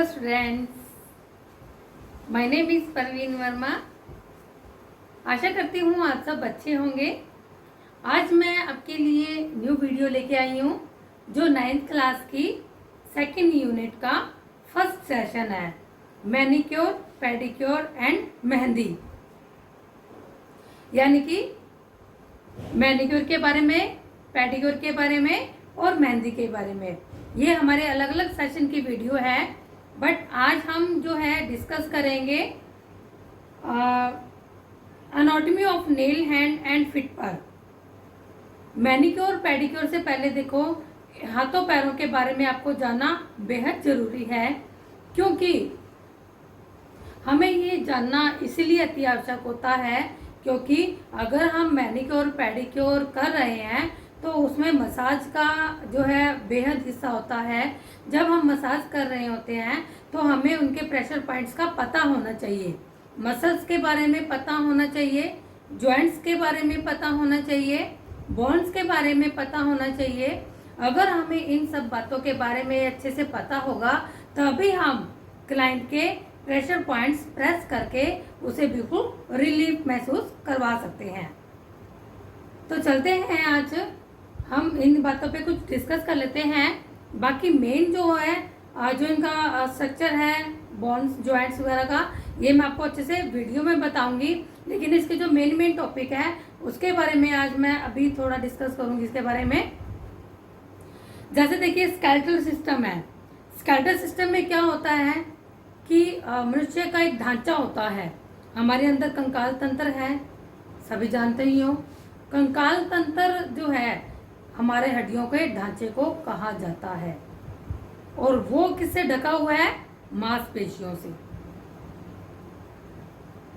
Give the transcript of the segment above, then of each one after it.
Hello students, my name is Parveen Verma. आशा करती हूँ आप सब अच्छे होंगे। आज मैं आपके लिए न्यू वीडियो लेके आई हूँ जो 9th क्लास की सेकंड यूनिट का फर्स्ट सेशन है, मैनिक्योर, पेडिक्योर एंड मेहंदी। यानी कि मैनिक्योर के बारे में, पेडिक्योर के बारे में और मेहंदी के बारे में। ये हमारे अलग अलग सेशन की वीडियो है, बट आज हम जो है डिस्कस करेंगे anatomy of nail, hand and fit पर। मैनिक्योर पेडिक्योर से पहले देखो, हाथों पैरों के बारे में आपको जानना बेहद जरूरी है, क्योंकि हमें ये जानना इसलिए अति आवश्यक होता है क्योंकि अगर हम मैनिक्योर पेडिक्योर कर रहे हैं तो उसमें मसाज का जो है बेहद हिस्सा होता है। जब हम मसाज कर रहे होते हैं तो हमें उनके प्रेशर पॉइंट्स का पता होना चाहिए, मसल्स के बारे में पता होना चाहिए, जॉइंट्स के बारे में पता होना चाहिए, बोन्स के बारे में पता होना चाहिए। अगर हमें इन सब बातों के बारे में अच्छे से पता होगा तभी हम क्लाइंट के प्रेशर पॉइंट्स प्रेस करके उसे बिल्कुल रिलीफ महसूस करवा सकते हैं। तो चलते हैं, आज हम इन बातों पे कुछ डिस्कस कर लेते हैं। बाकी मेन जो है जो इनका स्ट्रक्चर है बोन्स जॉइंट्स वगैरह का, ये मैं आपको अच्छे से वीडियो में बताऊंगी, लेकिन इसके जो मेन टॉपिक है उसके बारे में आज मैं अभी थोड़ा डिस्कस करूंगी इसके बारे में। जैसे देखिए, स्केलेटल सिस्टम है। स्केलेटल सिस्टम में क्या होता है कि मनुष्य का एक ढांचा होता है। हमारे अंदर कंकाल तंत्र है, सभी जानते ही हो। कंकाल तंत्र जो है हमारे हड्डियों के ढांचे को कहा जाता है, और वो किससे ढका हुआ है? मांसपेशियों से।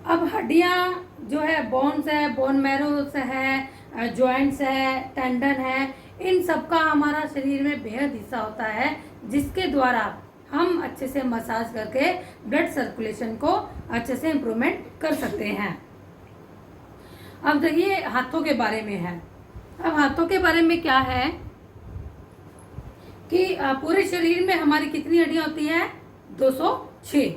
अब हड्डियां जो है, बोन्स है, बोन मैरोस है, जॉइंट्स है, टेंडन है, इन सब का हमारा शरीर में बेहद हिस्सा होता है, जिसके द्वारा हम अच्छे से मसाज करके ब्लड सर्कुलेशन को अच्छे से इम्प्रूवमेंट कर सकते हैं। अब देखिए, हाथों के बारे में है। अब हाथों के बारे में क्या है कि पूरे शरीर में हमारी कितनी हड्डियां होती हैं? 206।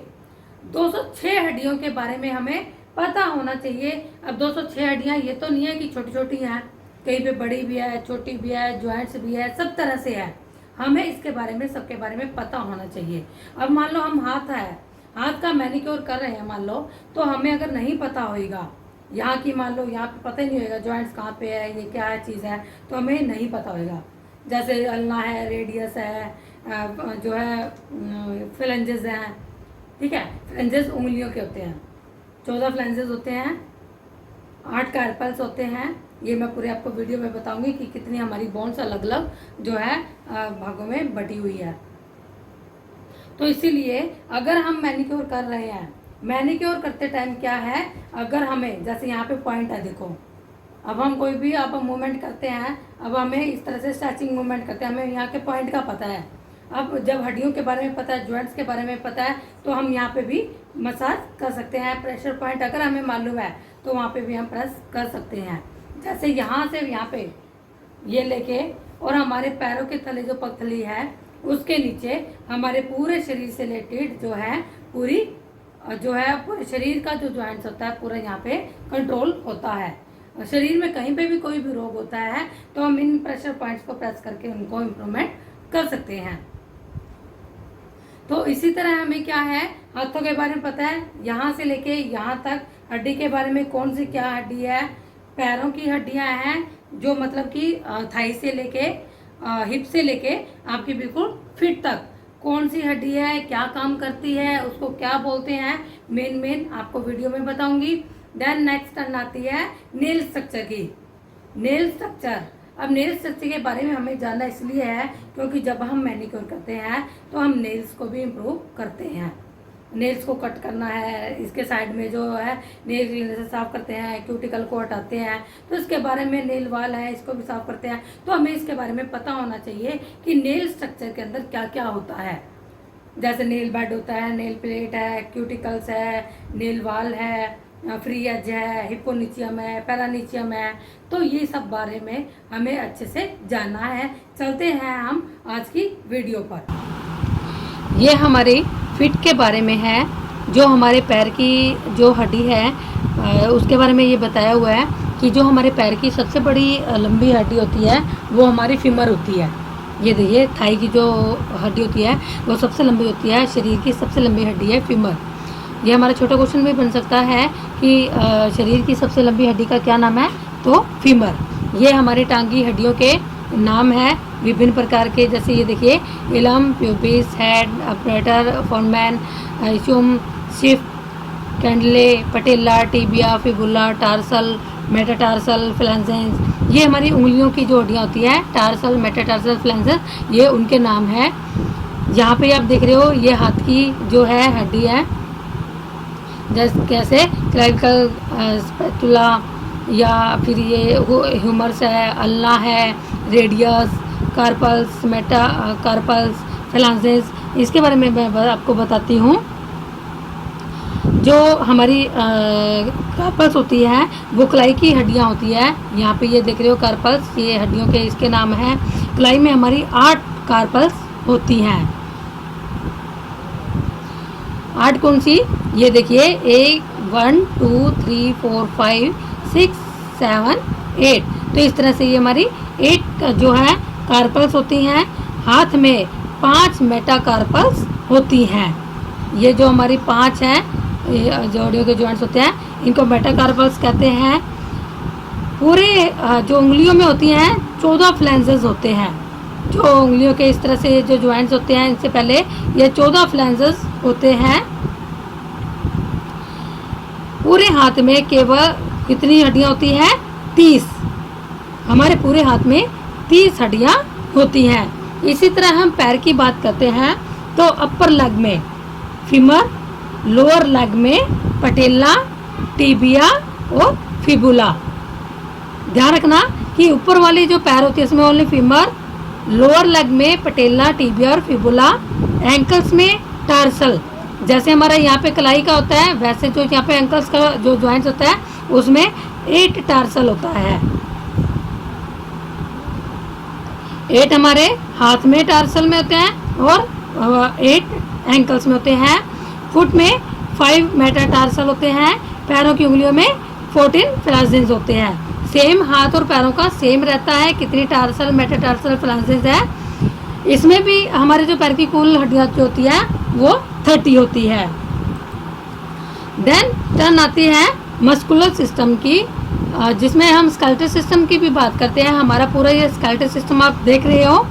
206 हड्डियों के बारे में हमें पता होना चाहिए। अब 206 हड्डियां ये तो नहीं है कि छोटी छोटी हैं, कहीं पे बड़ी भी है, छोटी भी है, जॉइंट्स भी है, सब तरह से है। हमें इसके बारे में, सबके बारे में पता होना चाहिए। अब मान लो हम हाथ का मैनिक्योर कर रहे हैं, मान लो, तो हमें अगर नहीं पता होगा यहाँ की, मान लो यहाँ पे पता ही नहीं होगा जॉइंट्स कहाँ पे है, ये क्या है चीज़ है, तो हमें नहीं पता होगा। जैसे अल्ना है, रेडियस है, जो है फ्लेंजेस हैं, ठीक है। फ्लेंजेस उंगलियों के होते हैं, 14 फ्लेंजेस होते हैं, 8 कार्पल्स होते हैं। ये मैं पूरे आपको वीडियो में बताऊंगी कि कितनी हमारी बोन्स अलग अलग जो है भागों में बटी हुई है। तो इसीलिए अगर हम मैनिक्योर कर रहे हैं, मैनिक्योर करते टाइम क्या है, अगर हमें, जैसे यहाँ पे पॉइंट है, देखो, अब हम कोई भी आप मूवमेंट करते हैं, अब हमें इस तरह से स्ट्रेचिंग मूवमेंट करते हैं, हमें यहाँ के पॉइंट का पता है। अब जब हड्डियों के बारे में पता है, जॉइंट्स के बारे में पता है, तो हम यहाँ पे भी मसाज कर सकते हैं। प्रेशर पॉइंट अगर हमें मालूम है तो वहाँ पे भी हम प्रेस कर सकते हैं। जैसे यहाँ से यहाँ पे ये लेके, और हमारे पैरों के थले जो पगथली है उसके नीचे हमारे पूरे शरीर से रिलेटेड जो है पूरी जो है पूरे शरीर का जो जॉइंट्स होता है पूरा यहाँ पे कंट्रोल होता है। शरीर में कहीं पे भी कोई भी रोग होता है तो हम इन प्रेशर पॉइंट्स को प्रेस करके उनको इम्प्रूवमेंट कर सकते हैं। तो इसी तरह हमें क्या है, हाथों के बारे में पता है, यहाँ से लेके यहाँ तक हड्डी के बारे में, कौन सी क्या हड्डी है। पैरों की हड्डियाँ हैं जो मतलब कि थाई से लेके हिप से लेके आपकी बिल्कुल फिट तक कौन सी हड्डी है, क्या काम करती है, उसको क्या बोलते हैं, मेन आपको वीडियो में बताऊंगी। देन नेक्स्ट टर्न आती है नेल स्ट्रक्चर की। नेल स्ट्रक्चर, अब नेल स्ट्रक्चर के बारे में हमें जानना इसलिए है क्योंकि जब हम मैनिक्योर करते हैं तो हम नेल्स को भी इम्प्रूव करते हैं। नेल्स को कट करना है, इसके साइड में जो है नेल क्लीनर से साफ करते हैं, क्यूटिकल को हटाते हैं, तो इसके बारे में, नेल वाल है इसको भी साफ करते हैं। तो हमें इसके बारे में पता होना चाहिए कि नेल स्ट्रक्चर के अंदर क्या क्या होता है। जैसे नेल बेड होता है, नेल प्लेट है, क्यूटिकल्स है, नेल वाल है, फ्री एज है, हिपोनिचियम है, पैरानिचियम है। तो ये सब बारे में हमें अच्छे से जानना है। चलते हैं हम आज की वीडियो पर। ये हमारी फिट के बारे में है। जो हमारे पैर की जो हड्डी है उसके बारे में ये बताया हुआ है कि जो हमारे पैर की सबसे बड़ी लंबी हड्डी होती है वो हमारी फीमर होती है। ये देखिए थाई की जो हड्डी होती है वो सबसे लंबी होती है, शरीर की सबसे लंबी हड्डी है फीमर। ये हमारा छोटा क्वेश्चन भी बन सकता है कि शरीर की सबसे लंबी हड्डी का क्या नाम है, तो फीमर। ये हमारी टांग की हड्डियों के नाम है विभिन्न प्रकार के, जैसे ये देखिए ilium, pubis, head, obturator, foramen, ischium, shaft, condyle, patella, tibia, fibula, tarsal, metatarsal, phalanges. ये हमारी उंगलियों की जो हड्डियाँ होती है टार्सल, मेटाटार्सल, फ्लैंजेस, ये उनके नाम है। यहाँ पे आप देख रहे हो ये हाथ की जो है हड्डी है, जैसे कैसे क्लाविकल, स्पैटुला, या फिर ये ह्यूमरस है, अल्ना है, radius, carpals, metacarpals, phalanges. इसके बारे में मैं आपको बताती हूँ। जो हमारी कार्पल्स होती है वो कलाई की हड्डियाँ होती है। यहाँ पे ये देख रहे हो कार्पल्स, ये हड्डियों के इसके नाम है। कलाई में हमारी 8 कार्पल्स होती हैं। 8 कौन सी, ये देखिए 1 2 3 4 5 6 7 8। तो इस तरह से ये हमारी 8 जो है कार्पल्स होती हैं। हाथ में 5 मेटा कार्पल्स होती हैं। ये जो हमारी 5 हैं जोड़ियों के जॉइंट्स होते हैं इनको मेटाकार्पल्स कहते हैं। पूरे जो उंगलियों में होती हैं 14 फ्लैंजेस होते हैं। जो उंगलियों के इस तरह से जो जॉइंट्स होते हैं इनसे पहले ये 14 फ्लैंजेस होते हैं। पूरे हाथ में केवल कितनी हड्डियां होती हैं, 30। हमारे पूरे हाथ में 30 हड्डियां होती हैं। इसी तरह हम पैर की बात करते हैं तो अपर लेग में फीमर, लोअर लेग में पटेला, टिबिया और फिबुला। ध्यान रखना कि ऊपर वाली जो पैर होती है इसमें ओनली फीमर, लोअर लेग में पटेला, टिबिया और फिबुला, एंकल्स में टार्सल। जैसे हमारा यहाँ पे कलाई का होता है वैसे जो यहाँ पे एंकल्स का जो जॉइंट्स होता है उसमें 8 टार्सल होता है। 8 हमारे हाथ में टार्सल में होते हैं और 8 एंकल्स में होते हैं। फुट में 5 मेटाटार्सल होते हैं। पैरों की उंगलियों में 14 फ्लैंजेस होते हैं। सेम हाथ और पैरों का सेम रहता है, कितनी टार्सल, मेटाटार्सल, फ्लैंजेस है। इसमें भी हमारे जो पैर की कुल हड्डियां जो होती है वो 30 होती है। देन टर्न आती है मस्कुलर सिस्टम की, जिसमें हम स्केलेटल सिस्टम की भी बात करते हैं। हमारा पूरा ये स्केलेटल सिस्टम आप देख रहे हो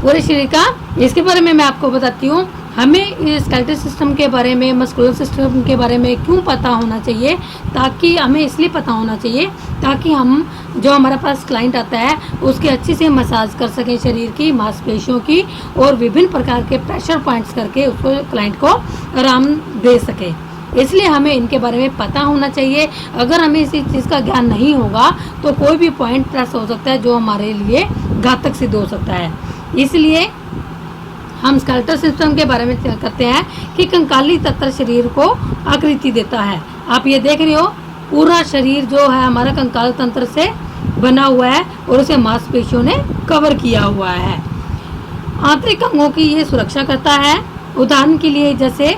पूरे शरीर का। इसके बारे में मैं आपको बताती हूँ। हमें स्केलेटल सिस्टम के बारे में, मस्कुलर सिस्टम के बारे में क्यों पता होना चाहिए, ताकि हमें इसलिए पता होना चाहिए ताकि हम जो हमारे पास क्लाइंट आता है उसकी अच्छी से मसाज कर सकें शरीर की मांसपेशियों की, और विभिन्न प्रकार के प्रेशर पॉइंट्स करके उसको क्लाइंट को आराम दे सके। इसलिए हमें इनके बारे में पता होना चाहिए। अगर हमें इसी चीज़ का ज्ञान नहीं होगा तो कोई भी पॉइंट प्रेस हो सकता है जो हमारे लिए घातक सिद्ध हो सकता है। इसलिए हम स्केलेटल सिस्टम के बारे में करते हैं कि कंकाली तंत्र शरीर को आकृति देता है। आप ये देख रहे हो पूरा शरीर जो है हमारा कंकाल तंत्र से बना हुआ है और उसे मांसपेशियों ने कवर किया हुआ है। आंतरिक अंगों की ये सुरक्षा करता है। उदाहरण के लिए जैसे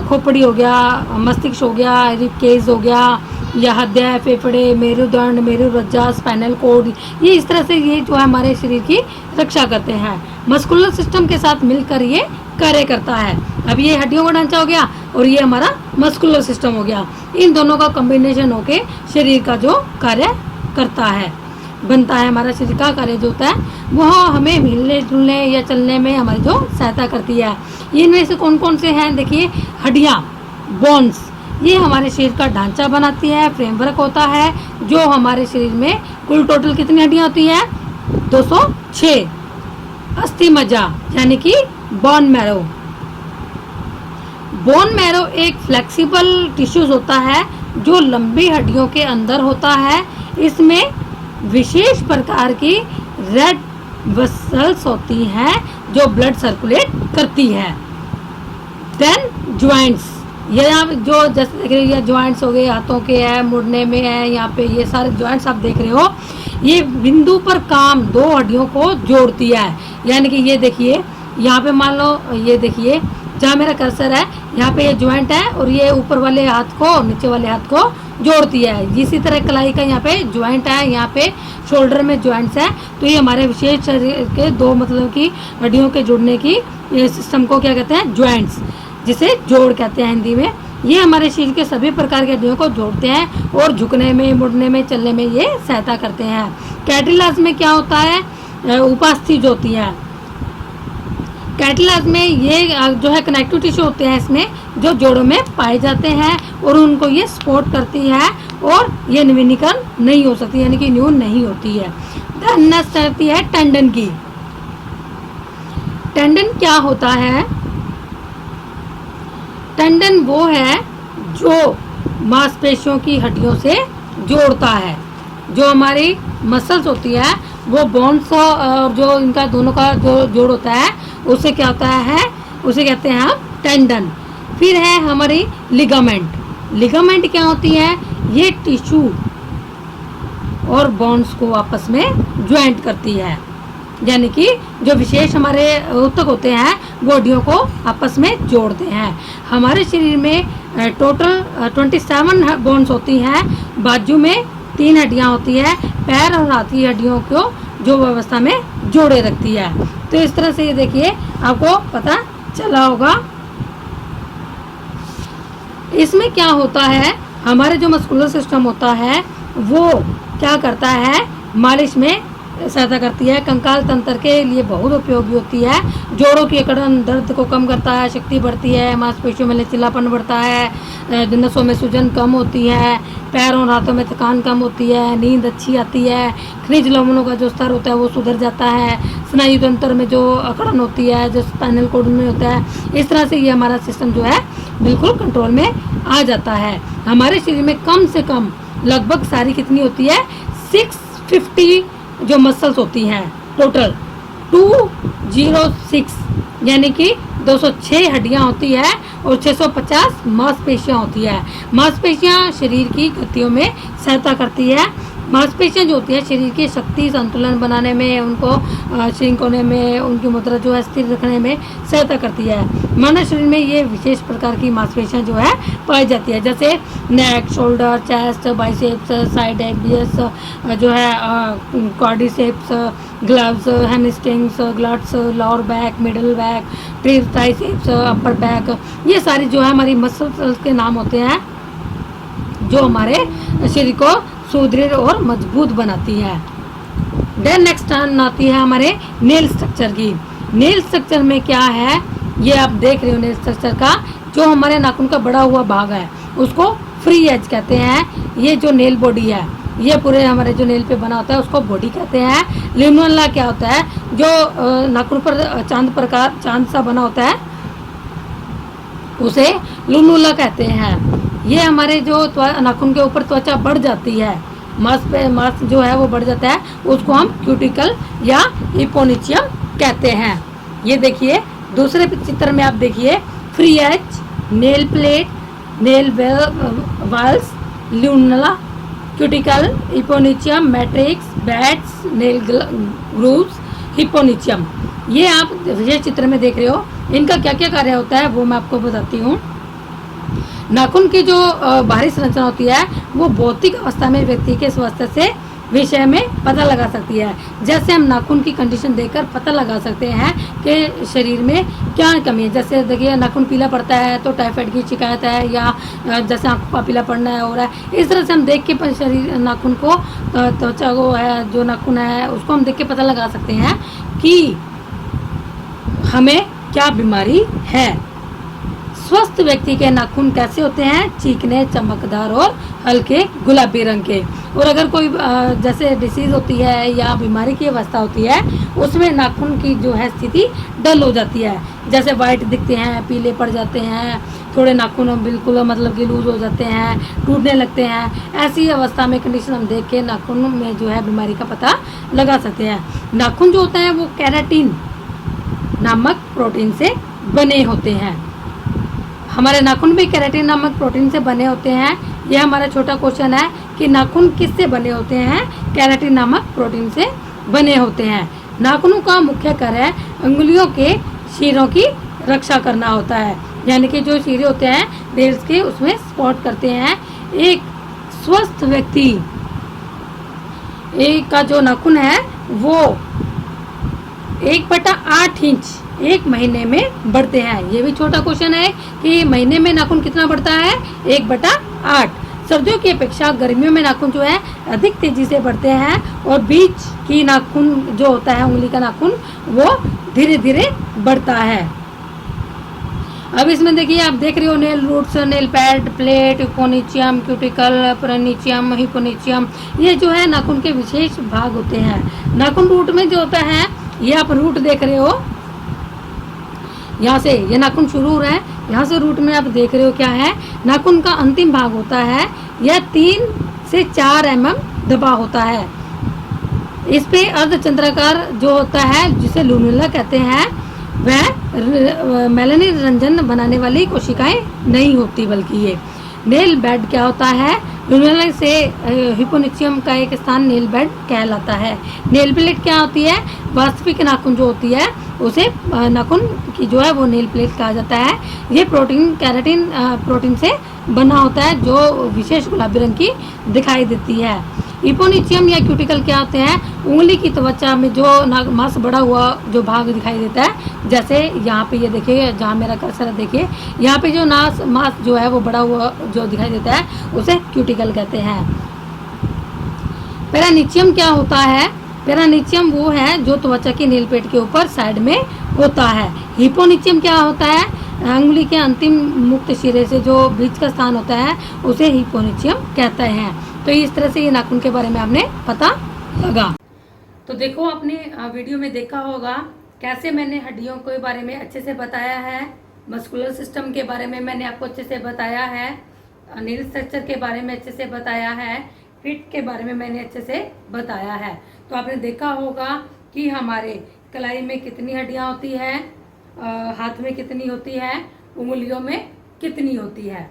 खोपड़ी हो गया, मस्तिष्क हो गया, रिबकेज हो गया, या हृदय, फेफड़े, मेरुदंड, मेरुरज्जा, स्पाइनल कॉर्ड, ये इस तरह से ये जो है हमारे शरीर की रक्षा करते हैं। मस्कुलर सिस्टम के साथ मिलकर ये कार्य करता है। अब ये हड्डियों का ढांचा हो गया और ये हमारा मस्कुलर सिस्टम हो गया। इन दोनों का कॉम्बिनेशन होके शरीर का जो कार्य करता है, बनता है, हमारा शरीर का कार्य जो होता है वह हमें हिलने डुलने या चलने में हमारी जो सहायता करती है। इनमें से कौन कौन से हैं, देखिए हड्डियाँ, बोन्स, ये हमारे शरीर का ढांचा बनाती है, फ्रेमवर्क होता है जो हमारे शरीर में कुल टोटल कितनी हड्डियाँ होती हैं, 206। अस्थि मज्जा यानी कि बोन मैरो। बोन मैरो एक फ्लेक्सिबल टिश्यूज होता है जो लंबी हड्डियों के अंदर होता है। इसमें विशेष प्रकार की रेड वेसल्स होती हैं जो ब्लड सर्कुलेट करती है। देन ज्वाइंट्स, ये यहाँ जो जैसे देख रहे हो ये ज्वाइंट्स हो गए, हाथों के है, मुड़ने में है, यहाँ पे ये सारे ज्वाइंट्स आप देख रहे हो। ये बिंदु पर काम 2 हड्डियों को जोड़ती है। यानी कि ये देखिए यहाँ पे मान लो ये देखिए जहाँ मेरा कर्सर है यहाँ पे ये ज्वाइंट है और ये ऊपर वाले हाथ को और नीचे वाले हाथ को जोड़ती है। इसी तरह कलाई का यहाँ पे ज्वाइंट है, यहाँ पे शोल्डर में ज्वाइंट्स है। तो ये हमारे विशेष शरीर के दो मतलब की हड्डियों के जुड़ने की सिस्टम को क्या कहते हैं, ज्वाइंट्स, जिसे जोड़ कहते हैं हिंदी में। ये हमारे शरीर के सभी प्रकार के हड्डियों को जोड़ते हैं और झुकने में, मुड़ने में, चलने में ये सहायता करते हैं। कैटिलाज में क्या होता है, उपास्थि जो होती है कैटिलाज में, ये जो है कनेक्टिव टिश्यू होते हैं इसमें जो जोड़ों में पाए जाते हैं और उनको ये सपोर्ट करती है और ये नवीनीकरण नहीं हो सकती, यानी कि न्यून नहीं होती है। नेक्स्ट आती है टेंडन की। टेंडन क्या होता है, टेंडन वो है जो मांसपेशियों की हड्डियों से जोड़ता है। जो हमारी मसल्स होती है वो बोन्स और जो इनका दोनों का जो जोड़ होता है उसे क्या होता है, उसे कहते हैं हम टेंडन। फिर है हमारी लिगामेंट। लिगामेंट क्या होती है, ये टिश्यू और बोन्स को आपस में ज्वाइंट करती है, यानी कि जो विशेष हमारे ऊतक होते हैं वो हड्डियों को आपस में जोड़ते हैं। हमारे शरीर में टोटल 27 बोन्स होती हैं। बाजू में 3 हड्डियां होती है, पैर और हाथ की हड्डियों को जो व्यवस्था में जोड़े रखती है। तो इस तरह से ये देखिए आपको पता चला होगा। इसमें क्या होता है, हमारे जो मस्कुलर सिस्टम होता है वो क्या करता है, मालिश में सहायता करती है। कंकाल तंत्र के लिए बहुत उपयोगी होती है। जोड़ों की अकड़न दर्द को कम करता है, शक्ति बढ़ती है, मांसपेशियों में लचीलापन बढ़ता है, नसों में सूजन कम होती है, पैरों और हाथों में थकान कम होती है, नींद अच्छी आती है, खनिज लवणों का जो स्तर होता है वो सुधर जाता है, स्नायु तंत्र में जो अकड़न होती है, जो स्पाइनल कॉर्ड में होता है, इस तरह से ये हमारा सिस्टम जो है बिल्कुल कंट्रोल में आ जाता है। हमारे शरीर में कम से कम लगभग सारी कितनी होती है, 650 जो मसल्स होती हैं टोटल 206, यानी कि 206 हड्डियां होती है और 650 मांसपेशियां होती है। मांसपेशियां शरीर की गतियों में सहायता करती है। मांसपेशियां जो होती है शरीर की शक्ति संतुलन बनाने में, उनको श्रिंक होने में, उनकी मुद्रा जो है स्थिर रखने में सहायता करती है। मानव शरीर में ये विशेष प्रकार की मांसपेशियां जो है पाई जाती है, जैसे neck, shoulder, chest, biceps, side एबियस जो है, क्वाड्रिसेप्स, ग्लव्स, hamstrings, glutes, lower back, middle back, triceps, upper back, ये सारी जो है हमारी मसल्स के नाम होते हैं जो हमारे शरीर को सुदृढ़ और मजबूत बनाती है। देन नेक्स्ट टर्न आती है हमारे नेल स्ट्रक्चर की। नेल स्ट्रक्चर में क्या है, ये आप देख रहे हो नेल स्ट्रक्चर का, जो हमारे नाखून का बड़ा हुआ भाग है उसको फ्री एज कहते हैं। ये जो नेल बॉडी है ये पूरे हमारे जो नेल पे बना होता है उसको बॉडी कहते हैं। लिम्नोला क्या होता है, जो नाखून पर चांद सा बना होता है उसे लुनुला कहते हैं। ये हमारे जो नाखून के ऊपर त्वचा बढ़ जाती है, मांस जो है वो बढ़ जाता है, उसको हम क्यूटिकल या हिपोनिचियम कहते हैं। ये देखिए दूसरे चित्र में आप देखिए, free edge, nail plate, nail walls, lunula, cuticle, hyponychium, matrix, बैट्स, नेल ग्रूव्स, हिपोनिचियम। ये आप विशेष चित्र में देख रहे हो। इनका क्या क्या कार्य होता है वो मैं आपको बताती हूँ। नाखून की जो बाहरी संरचना होती है वो भौतिक अवस्था में व्यक्ति के स्वास्थ्य से विषय में पता लगा सकती है। जैसे हम नाखून की कंडीशन देखकर पता लगा सकते हैं कि शरीर में क्या कमी है। जैसे देखिए नाखून पीला पड़ता है तो टाइफाइड की शिकायत है, या जैसे आंखों का पीला पड़ना है हो रहा है, इस तरह से हम देख के शरीर नाखून को, त्वचा को है जो नाखून है उसको हम देख के पता लगा सकते हैं कि हमें क्या बीमारी है। स्वस्थ व्यक्ति के नाखून कैसे होते हैं, चिकने, चमकदार और हल्के गुलाबी रंग के। और अगर कोई जैसे डिसीज होती है या बीमारी की अवस्था होती है उसमें नाखून की जो है स्थिति डल हो जाती है, जैसे वाइट दिखते हैं, पीले पड़ जाते हैं, थोड़े नाखून बिल्कुल मतलब कि लूज हो जाते हैं, टूटने लगते हैं। ऐसी अवस्था में कंडीशन हम देख के नाखून में जो है बीमारी का पता लगा सकते हैं। नाखून जो होता है वो केराटिन नामक प्रोटीन से बने होते हैं। हमारे नाखून भी केराटिन नामक प्रोटीन से बने होते हैं। यह हमारा छोटा क्वेश्चन है कि नाखून किससे बने होते हैं, केराटिन नामक प्रोटीन से बने होते हैं। नाखूनों का मुख्य कार्य अंगुलियों के शीरों की रक्षा करना होता है, यानी कि जो शीरे होते हैं नेल्स के उसमें सपोर्ट करते हैं। एक स्वस्थ व्यक्ति एक का जो नाखून है वो 1/8 इंच एक महीने में बढ़ते हैं। ये भी छोटा क्वेश्चन है कि महीने में नाखून कितना बढ़ता है, 1/8। सर्दियों की अपेक्षा गर्मियों में नाखून जो है अधिक तेजी से बढ़ते हैं और बीच की नाखून जो होता है उंगली का नाखून वो धीरे धीरे बढ़ता है। अब इसमें देखिए आप देख रहे हो nail roots, nail pad, plate, hyponychium, cuticle, perionychium, hyponychium, ये जो है नाखून के विशेष भाग होते हैं। नाखून रूट में जो होता है, ये आप रूट देख रहे हो, यहाँ से ये नाखून शुरू हो रहा है, यहाँ से रूट में आप देख रहे हो क्या है, नाखून का अंतिम भाग होता है। यह 3 से 4 mm दबा होता है। इस पे अर्धचंद्राकार जो होता है जिसे लूनुला कहते हैं, वह मेलानिन रंजन बनाने वाली कोशिकाएं नहीं होती, बल्कि ये नेल बेड क्या होता है, लूनुला से हिपोनिचियम का एक स्थान नेल बेड कहलाता है। नेल प्लेट क्या होती है, वास्तविक नाखून जो होती है उसे नाखून की जो है वो नेल प्लेट कहा जाता है। ये प्रोटीन केराटिन प्रोटीन से बना होता है जो विशेष गुलाबी रंग की दिखाई देती है। हिपोनिचियम या क्यूटिकल क्या होते हैं, उंगली की त्वचा में जो मांस बड़ा हुआ जो भाग दिखाई देता है, जैसे यहाँ पे ये देखिए जहाँ मेरा कर्सर देखिए, यहाँ पे जो मांस जो है वो बड़ा हुआ जो दिखाई देता है उसे क्यूटिकल कहते हैं। पेरिनिचियम क्या होता है, पेरिनिचियम वो है जो त्वचा की नेल पेट के ऊपर साइड में होता है। हिपोनिचियम क्या होता है, अंगुली के अंतिम मुक्त सिरे से जो बीच का स्थान होता है उसे हिपोनिचियम कहते हैं। तो इस तरह से ये नाखून के बारे में आपने पता लगा। तो देखो आपने वीडियो में देखा होगा कैसे मैंने हड्डियों के बारे में अच्छे से बताया है, मस्कुलर सिस्टम के बारे में मैंने आपको अच्छे से बताया है, नेल स्ट्रक्चर के बारे में अच्छे से बताया है, फिट के बारे में मैंने अच्छे से बताया है। तो आपने देखा होगा कि हमारे कलाई में कितनी हड्डियां होती है, हाथ में कितनी होती है, उंगलियों में कितनी होती है।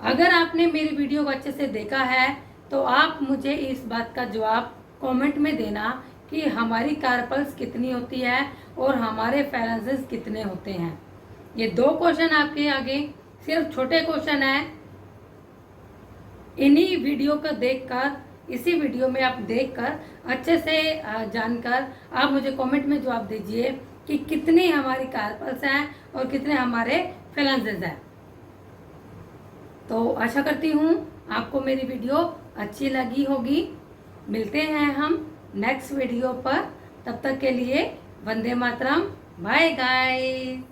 अगर आपने मेरी वीडियो को अच्छे से देखा है तो आप मुझे इस बात का जवाब कमेंट में देना कि हमारी कार्पल्स कितनी होती है और हमारे फेरेंसेस कितने होते हैं। ये 2 क्वेश्चन आपके आगे सिर्फ छोटे क्वेश्चन है। इन्हीं वीडियो को देखकर, इसी वीडियो में आप देखकर अच्छे से जानकर आप मुझे कमेंट में जवाब दीजिए कि कितनी हमारी कार्पल्स हैं और कितने हमारे फेरेंसेस हैं। तो आशा करती हूँ आपको मेरी वीडियो अच्छी लगी होगी। मिलते हैं हम नेक्स्ट वीडियो पर, तब तक के लिए वंदे मातरम, बाय गाइस।